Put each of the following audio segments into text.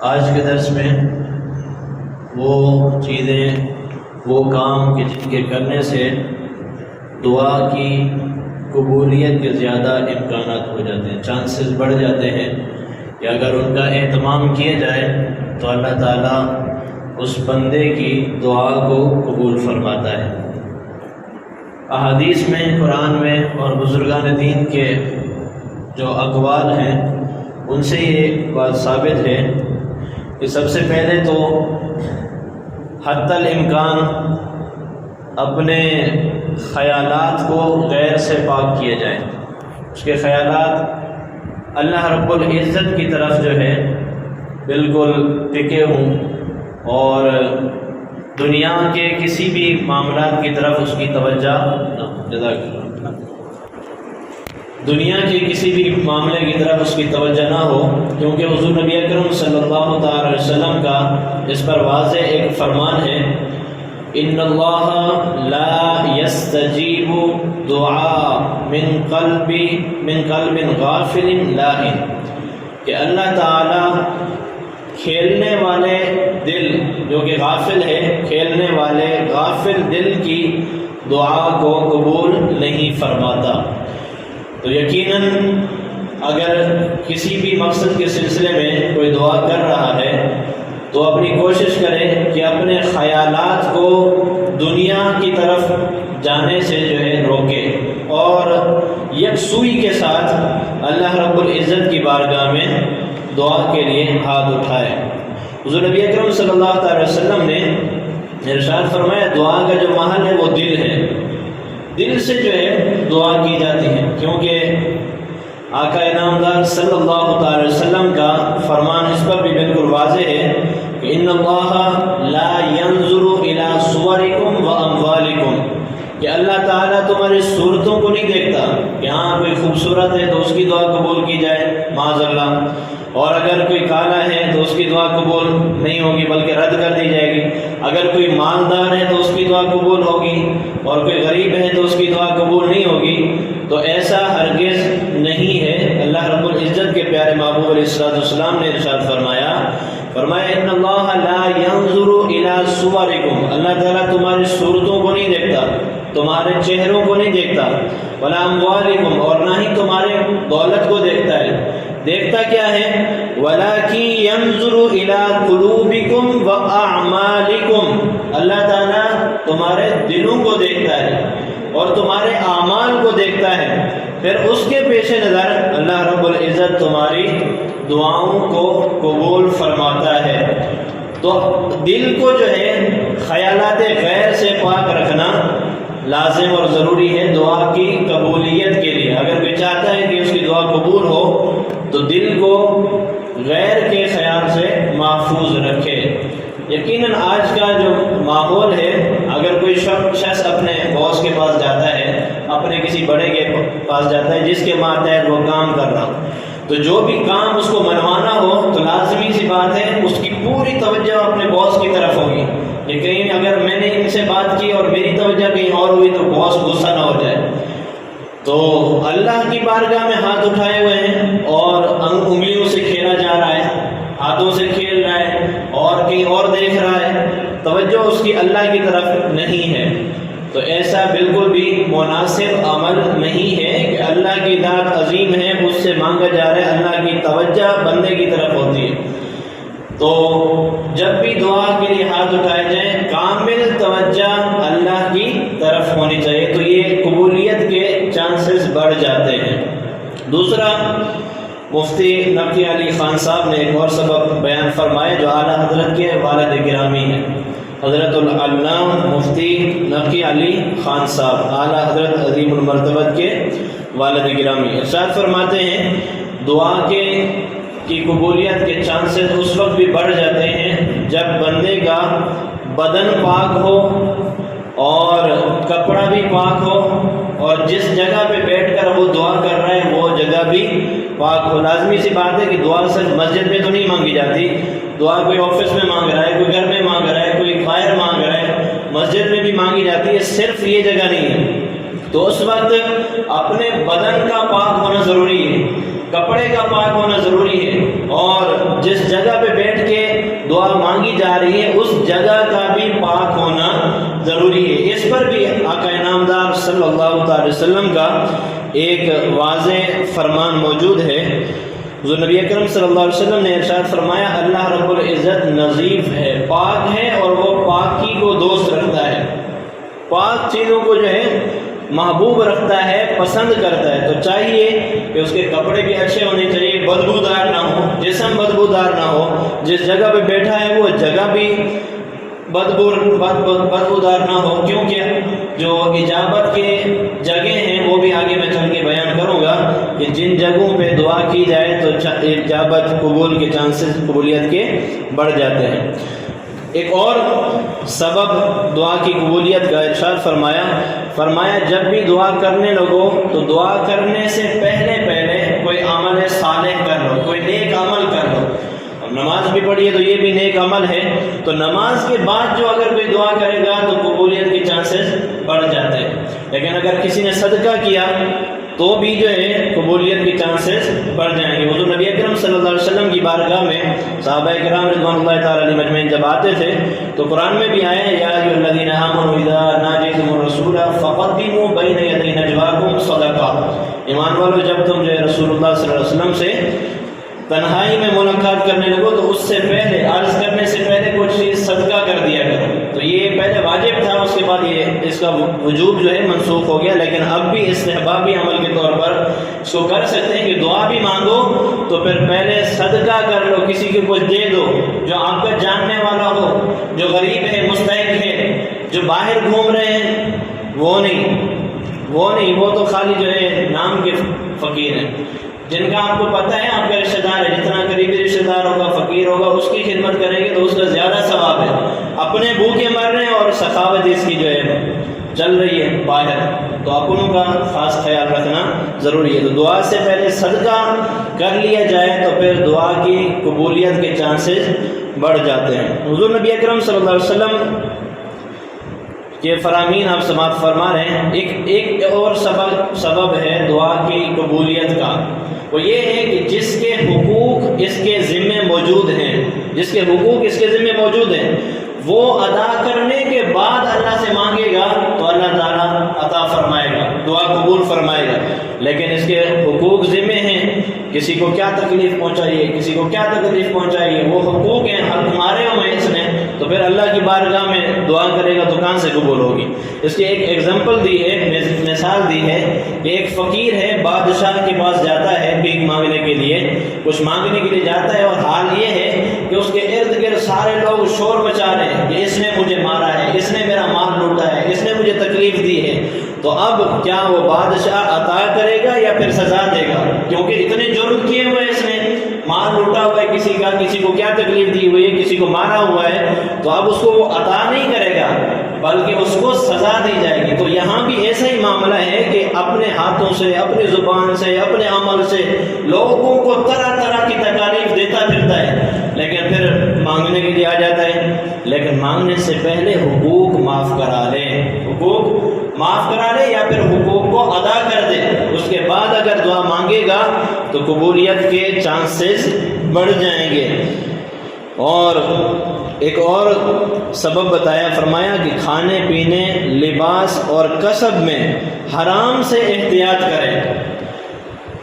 آج کے درس میں وہ چیزیں، وہ کام کہ جن کے کرنے سے دعا کی قبولیت کے زیادہ امکانات ہو جاتے ہیں، چانسز بڑھ جاتے ہیں کہ اگر ان کا اہتمام کیا جائے تو اللہ تعالیٰ اس بندے کی دعا کو قبول فرماتا ہے۔ احادیث میں، قرآن میں اور بزرگان دین کے جو اقوال ہیں ان سے یہ بات ثابت ہے کہ سب سے پہلے تو حتی الامکان اپنے خیالات کو غیر سے پاک کیا جائے، اس کے خیالات اللہ رب العزت کی طرف جو ہے بالکل ٹکے ہوں، اور دنیا کے کسی بھی معاملات کی طرف اس کی توجہ دنیا کے کسی بھی معاملے کی طرف اس کی توجہ نہ ہو، کیونکہ حضور نبی اکرم صلی اللہ تعالی علیہ وسلم کا اس پر واضح ایک فرمان ہے، ان اللہ لا یستجیب دعاء من قلب غافل لاہن، کہ اللہ تعالی کھیلنے والے دل، جو کہ غافل ہے، کھیلنے والے غافل دل کی دعا کو قبول نہیں فرماتا۔ تو یقیناً اگر کسی بھی مقصد کے سلسلے میں کوئی دعا کر رہا ہے تو اپنی کوشش کرے کہ اپنے خیالات کو دنیا کی طرف جانے سے جو ہے روکے، اور یکسوئی کے ساتھ اللہ رب العزت کی بارگاہ میں دعا کے لیے ہاتھ اٹھائے۔ حضور نبی اکرم صلی اللہ تعالی وسلم نے ارشاد فرمایا، دعا کا جو محل ہے وہ دل ہے، دل سے جو ہے دعا کی جاتی ہے، کیونکہ آقا انعامدار صلی اللہ تعالی وسلم کا فرمان اس پر بھی بالکل واضح ہے کہ ان اللہ لا ينظر الى صورکم واموالکم، کہ اللہ تعالیٰ تمہاری صورتوں کو نہیں دیکھتا کہ ہاں کوئی خوبصورت ہے تو اس کی دعا قبول کی جائے معاذ اللہ، اور اگر کوئی کالا ہے تو اس کی دعا قبول نہیں ہوگی بلکہ رد کر دی جائے گی، اگر کوئی مالدار ہے تو اس کی دعا قبول ہوگی، اور کوئی غریب ہے تو اس کی دعا قبول نہیں ہوگی۔ تو ایسا ہرگز نہیں ہے۔ اللہ رب العزت کے پیارے محبوب علیہ السلام نے ارشاد فرمایا ان اللہ لا ينظر الى صورکم، اللہ تعالیٰ تمہاری صورتوں کو نہیں دیکھتا، تمہارے چہروں کو نہیں دیکھتا، ولا اموالکم، اور نہ ہی تمہارے دولت کو دیکھتا ہے، دیکھتا کیا ہے، وَلَكِنْ يَنْظُرُ إِلَىٰ قُلُوبِكُمْ وَأَعْمَالِكُمْ، اللہ تعالیٰ تمہارے دلوں کو دیکھتا ہے اور تمہارے اعمال کو دیکھتا ہے، پھر اس کے پیش نظر اللہ رب العزت تمہاری دعاؤں کو قبول فرماتا ہے۔ تو دل کو جو ہے خیالات غیر سے پاک رکھنا لازم اور ضروری ہے دعا کی قبولیت کے لیے۔ اگر کوئی چاہتا ہے کہ اس کی دعا قبول ہو تو دل کو غیر کے خیال سے محفوظ رکھے۔ یقیناً آج کا جو ماحول ہے، اگر کوئی شخص اپنے باس کے پاس جاتا ہے، اپنے کسی بڑے کے پاس جاتا ہے جس کے ماتحت وہ کام کر رہا ہو، تو جو بھی کام اس کو منوانا ہو تو لازمی سی بات ہے اس کی پوری توجہ اپنے باس کی طرف ہوگی، کہ کہیں اگر میں نے ان سے بات کی اور میری توجہ کہیں اور ہوئی تو باس غصہ نہ ہو جائے۔ تو اللہ کی بارگاہ میں ہاتھ اٹھائے ہوئے ہیں اور انگلیوں سے کھیلا جا رہا ہے، ہاتھوں سے کھیل رہا ہے اور کہیں اور دیکھ رہا ہے، توجہ اس کی اللہ کی طرف نہیں ہے، تو ایسا بالکل بھی مناسب عمل نہیں ہے کہ اللہ کی ذات عظیم ہے، اس سے مانگا جا رہا ہے، اللہ کی توجہ بندے کی طرف ہوتی ہے۔ تو جب بھی دعا کے لیے ہاتھ اٹھائے جائیں کامل توجہ اللہ کی طرف ہونی چاہیے، تو یہ قبولیت کے چانسز بڑھ جاتے ہیں۔ دوسرا، مفتی نقی علی خان صاحب نے ایک اور سبق بیان فرمائے جو اعلیٰ حضرت کے والد گرامی ہیں، حضرت العلامہ مفتی نقی علی خان صاحب، اعلیٰ حضرت عظیم المرتبت کے والد گرامی، ارشاد فرماتے ہیں دعا کی قبولیت کے چانسز اس وقت بھی بڑھ جاتے ہیں جب بندے کا بدن پاک ہو اور کپڑا بھی پاک ہو، اور جس جگہ پہ بیٹھ کر وہ دعا کر رہا ہے وہ جگہ بھی پاک ہو۔ لازمی سی بات ہے کہ دعا صرف مسجد میں تو نہیں مانگی جاتی، دعا کوئی آفس میں مانگ رہا ہے، کوئی گھر میں مانگ رہا ہے، کوئی باہر مانگ رہا ہے، مسجد میں بھی مانگی جاتی ہے، صرف یہ جگہ نہیں ہے۔ تو اس وقت اپنے بدن کا پاک ہونا ضروری ہے، کپڑے کا پاک ہونا ضروری ہے، اور جس جگہ پہ بیٹھ کے رہی ہے اس جگہ کا بھی پاک ہونا ضروری ہے۔ اس پر بھی آقا انعامدار صلی اللہ تعالی وسلم کا ایک واضح فرمان موجود ہے۔ حضور نبی اکرم صلی اللہ علیہ وسلم نے ارشاد فرمایا اللہ رب العزت نظیف ہے، پاک ہے، اور وہ پاکی کو دوست رکھتا ہے، پاک چیزوں کو جو ہے محبوب رکھتا ہے، پسند کرتا ہے۔ تو چاہیے کہ اس کے کپڑے بھی اچھے ہونے چاہیے، بدبودار نہ ہو، جسم بدبودار نہ ہو، جس جگہ پہ بیٹھا ہے وہ جگہ بھی بدبودار نہ ہو، کیونکہ جو اجابت کے جگہ ہیں وہ بھی آگے میں چل کے بیان کروں گا کہ جن جگہوں پہ دعا کی جائے تو اجابت قبول کے چانسز قبولیت کے بڑھ جاتے ہیں۔ ایک اور سبب دعا کی قبولیت کا ارشاد فرمایا جب بھی دعا کرنے لگو تو دعا کرنے سے پہلے کوئی عمل صالح کر لو، کوئی نیک عمل کر لو۔ نماز بھی پڑھی ہے تو یہ بھی نیک عمل ہے، تو نماز کے بعد جو اگر کوئی دعا کرے گا تو قبولیت کے چانسز بڑھ جاتے ہیں۔ لیکن اگر کسی نے صدقہ کیا تو بھی جو ہے قبولیت کے چانسز بڑھ جائیں گے۔ حضور نبی اکرم صلی اللہ علیہ وسلم کی بارگاہ میں صحابہ کرام رضوان اللہ تعالی علیہم اجمعین جب آتے تھے تو قرآن میں بھی آئے یا ایھا الذین آمنوا اذا ناجیتم الرسول فقدموا بین یدی نجواکم صدقہ، ایمان والو جب تم جو ہے رسول اللہ صلی اللہ علیہ وسلم سے تنہائی میں ملاقات کرنے لگو تو اس سے پہلے عرض کرنے سے پہلے کچھ چیز صدقہ کر دیا کرو۔ تو یہ پہلے واجب تھا، اس کے بعد یہ اس کا وجوب جو ہے منسوخ ہو گیا، لیکن اب بھی استحبابی عمل کے طور پر اس کو کر سکتے ہیں کہ دعا بھی مانگو تو پھر پہلے صدقہ کر لو، کسی کو کچھ دے دو جو آپ کا جاننے والا ہو، جو غریب ہے، مستحق ہے، جو باہر گھوم رہے ہیں وہ نہیں، وہ تو خالی جو ہے نام کے فقیر ہیں۔ جن کا آپ کو پتہ ہے آپ کا رشتہ دار ہے، جتنا قریبی رشتہ دار ہوگا، فقیر ہوگا، اس کی خدمت کریں گے تو اس کا زیادہ ثواب ہے۔ اپنے بھوکے مر رہے ہیں اور سخاوت اس کی جو ہے چل رہی ہے باہر، تو اپنوں کا خاص خیال رکھنا ضروری ہے۔ تو دعا سے پہلے صدقہ کر لیا جائے تو پھر دعا کی قبولیت کے چانسز بڑھ جاتے ہیں۔ حضور نبی اکرم صلی اللہ علیہ وسلم کے فرامین آپ سماعت فرما رہے ہیں۔ ایک اور سبب ہے دعا کی قبولیت کا، وہ یہ ہے کہ جس کے حقوق اس کے ذمے موجود ہیں وہ ادا کرنے کے بعد اللہ سے مانگے گا تو اللہ تعالیٰ عطا فرمائے گا، دعا قبول فرمائے گا۔ لیکن اس کے حقوق ذمے ہیں، کسی کو کیا تکلیف پہنچائیے، وہ حقوق ہیں، حق مارے ہوئے اس نے، تو پھر اللہ کی بارگاہ میں دعا کرے گا تو کہاں سے قبول ہوگی۔ اس کی ایک ایگزامپل دی ہے، مثال دی ہے کہ ایک فقیر ہے، بادشاہ کے پاس جاتا ہے بھیک مانگنے کے لیے، کچھ مانگنے کے لیے جاتا ہے، اور حال یہ ہے کہ اس کے ارد گرد سارے لوگ شور مچا رہے ہیں کہ اس نے مجھے مارا ہے، اس نے میرا مال لوٹا ہے، اس نے مجھے تکلیف دی ہے۔ تو اب کیا وہ بادشاہ عطا کرے گا یا پھر سزا دے گا؟ کیونکہ اتنے جرم کیے ہوئے اس نے، مال لوٹا ہوا ہے کسی کا، کسی کو کیا تکلیف دی ہوئی ہے، کسی کو مارا ہوا ہے، تو اب اس کو وہ عطا نہیں کرے گا بلکہ اس کو سزا دی جائے گی۔ تو یہاں بھی ایسا ہی معاملہ ہے کہ اپنے ہاتھوں سے، اپنی زبان سے، اپنے عمل سے لوگوں کو طرح طرح کی تکالیف دیتا پھرتا ہے، لیکن پھر مانگنے کے لیے آ جاتا ہے۔ لیکن مانگنے سے پہلے حقوق معاف کرا لے یا پھر حقوق کو ادا کر دے، اس کے بعد اگر دعا مانگے گا تو قبولیت کے چانسز بڑھ جائیں گے۔ اور ایک اور سبب بتایا، فرمایا کہ کھانے پینے، لباس اور کسب میں حرام سے احتیاط کریں۔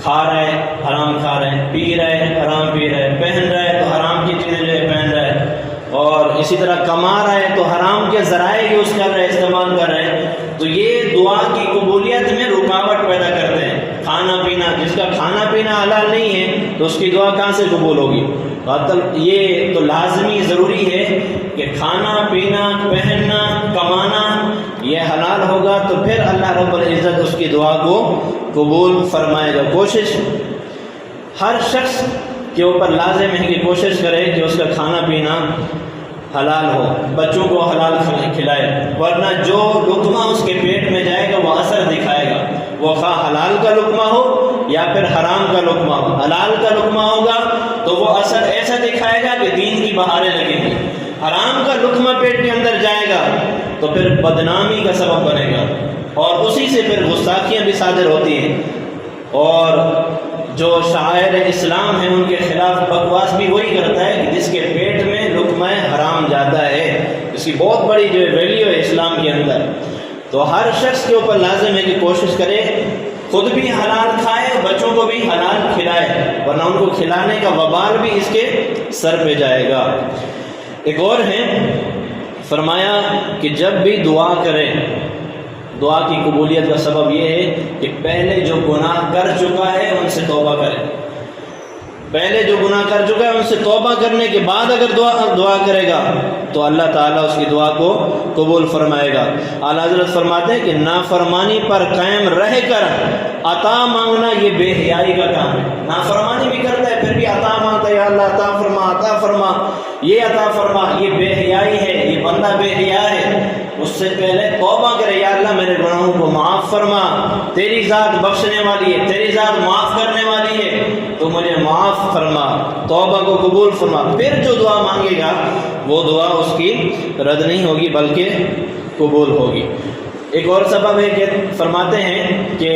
کھا رہے حرام کھا رہے، پی رہے حرام پی رہے، پہن رہے تو حرام کی چیزیں جو ہے پہن رہے، اور اسی طرح کما رہے تو حرام کے ذرائع یوز کر رہے، استعمال کر رہے، تو یہ دعا کی قبولیت میں رکاوٹ پیدا کرتے ہیں۔ کھانا پینا، جس کا کھانا پینا حلال نہیں ہے تو اس کی دعا کہاں سے قبول ہوگی؟ یہ تو لازمی ضروری ہے کہ کھانا پینا، پہننا، کمانا یہ حلال ہوگا تو پھر اللہ رب العزت اس کی دعا کو قبول فرمائے گا۔ کوشش ہر شخص کے اوپر لازم ہے کہ کوشش کرے کہ اس کا کھانا پینا حلال ہو، بچوں کو حلال کھلائے، ورنہ جو لقمہ اس کے پیٹ میں جائے گا وہ اثر دکھائے گا، وہ خواہ حلال کا لقمہ ہو یا پھر حرام کا لقمہ ہو۔ حلال کا لقمہ ہوگا تو وہ اثر ایسا دکھائے گا کہ دین کی بہاریں لگیں گی، حرام کا لقمہ پیٹ کے اندر جائے گا تو پھر بدنامی کا سبب بنے گا، اور اسی سے پھر گستاخیاں بھی صادر ہوتی ہیں، اور جو شاعر اسلام ہیں ان کے خلاف بکواس بھی وہی کرتا ہے کہ جس کے پیٹ میں لقمہ حرام جاتا اس کی بہت بڑی جو ویلیو ہے اسلام کے اندر. تو ہر شخص کے اوپر لازم ہے کہ کوشش کرے خود بھی حلال کھائے، بچوں کو بھی حلال کھلائے، ورنہ ان کو کھلانے کا وبال بھی اس کے سر پہ جائے گا. ایک اور ہے، فرمایا کہ جب بھی دعا کریں، دعا کی قبولیت کا سبب یہ ہے کہ پہلے جو گناہ کر چکا ہے ان سے توبہ کرے. پہلے جو گناہ کر چکا ہے ان سے توبہ کرنے کے بعد اگر دعا کرے گا تو اللہ تعالیٰ اس کی دعا کو قبول فرمائے گا. اعلیٰ حضرت فرماتے ہیں کہ نافرمانی پر قائم رہ کر عطا مانگنا یہ بے حیائی کا کام ہے. نافرمانی بھی کرتا ہے پھر بھی عطا مانگتا ہے، یا اللہ عطا فرما، عطا فرما، یہ عطا فرما. یہ بے حیائی ہے، یہ بندہ بے حیا ہے. اس سے پہلے توبہ کرے، یا اللہ میرے گناہوں کو معاف فرما، تیری ذات بخشنے والی ہے، تیری ذات معاف کرنے والی ہے، تو مجھے معاف فرما، توبہ کو قبول فرما. پھر جو دعا مانگے گا وہ دعا اس کی رد نہیں ہوگی بلکہ قبول ہوگی. ایک اور سبب ہے کہ فرماتے ہیں کہ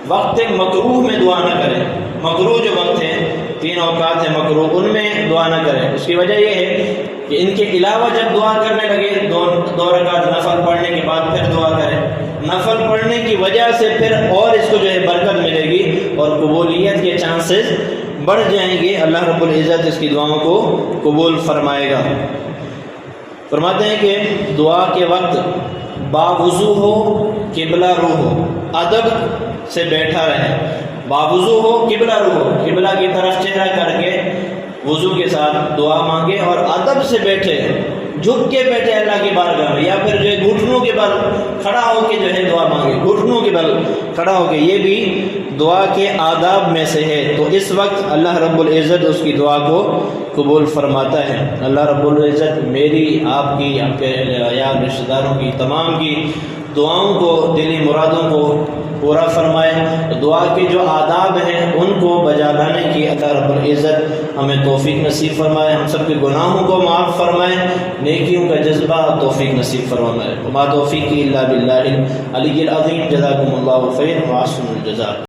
وقت مکروہ میں دعا نہ کریں. مکروہ جو وقت ہے، 3 اوقات ہیں مکروہ، ان میں دعا نہ کریں. اس کی وجہ یہ ہے کہ ان کے علاوہ جب دعا کرنے لگے 2 رکعت نفل پڑھنے کے بعد پھر دعا کریں. نفل پڑھنے کی وجہ سے پھر اور اس کو جو ہے برکت ملے گی اور قبولیت کے چانسز بڑھ جائیں گے. اللہ رب العزت اس کی دعاؤں کو قبول فرمائے گا. فرماتے ہیں کہ دعا کے وقت باوضو ہو، قبلہ رو ہو، ادب سے بیٹھا رہے. باوضو ہو، قبلہ رو ہو، قبلہ کی طرف چہرہ کر کے وضو کے ساتھ دعا مانگے اور ادب سے بیٹھے، جھک کے بیٹھے اللہ کی بارگاہ میں، یا پھر جو ہے گھٹنوں کے بل کھڑا ہو کے جو ہے دعا مانگے، گھٹنوں کے بل کھڑا ہو کے. یہ بھی دعا کے آداب میں سے ہے. تو اس وقت اللہ رب العزت اس کی دعا کو قبول فرماتا ہے. اللہ رب العزت میری، آپ کی، آپ کے عیال رشتہ داروں کی، تمام کی دعاؤں کو، دلی مرادوں کو پورا فرمائے. دعا کے جو آداب ہیں ان کو بجا لانے کی اللہ رب العزت ہمیں توفیق نصیب فرمائے. ہم سب کے گناہوں کو معاف فرمائے، نیکیوں کا جذبہ توفیق نصیب فرمائے. وما توفیقی الا باللہ العلی العظیم. جزاکم اللہ خیر و احسن الجزاء.